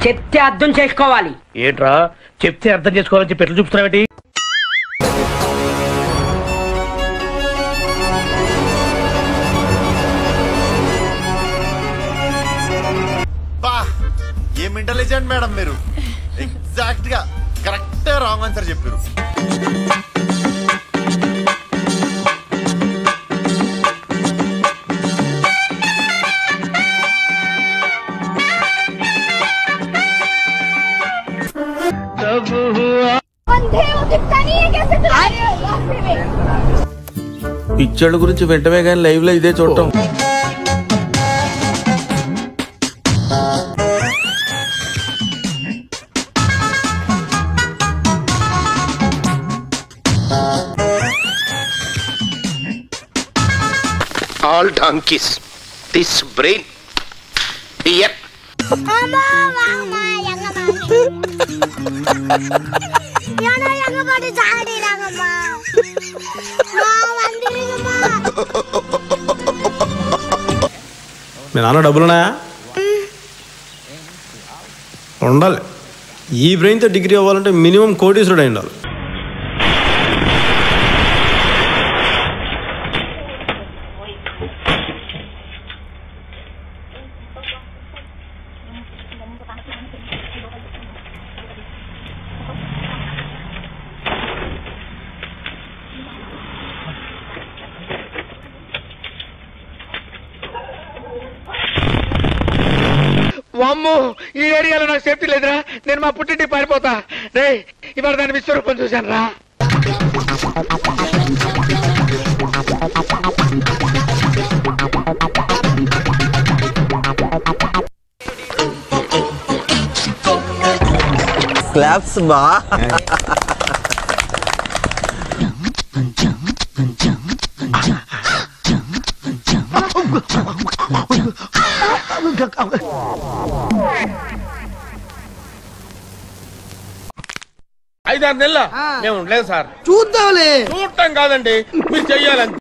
చెప్తే అర్థం చేసుకోవాలి. ఏంట్రా చెప్తే అర్థం చేసుకోవాలని చెప్పి ఎట్లా చూపుతున్నావేంటి? ఏం ఇంటెలిజెంట్ మేడం మీరు. ఎగ్జాక్ట్ గా కరెక్ట్ రాంగ్ ఆన్సర్ చెప్పారు. పిక్చర్ల గురించి వెంటనే కానీ లైవ్ లో ఇదే చూడటం. All donkeys. This brain. Here. మీ నాన్న డబ్బులున్నాయా? ఉండాలి. ఈ బ్రెయిన్తో డిగ్రీ అవ్వాలంటే మినిమం కోటీశ్వరుడు అయి ఉండాలి. వామ్మో, ఈ ఏరియాలో నాకు సేఫ్టీ లేదురా. నేను మా పుట్టింటి పారిపోతా. రే ఇవాళ దాని విశ్వరూపం చూశాను రా. క్లాప్స్ బా. ఐదారు నెలల మేము ఉండలేదు సార్. చూద్దాంలే. చూడటం కాదండి, మీరు చెయ్యాలని.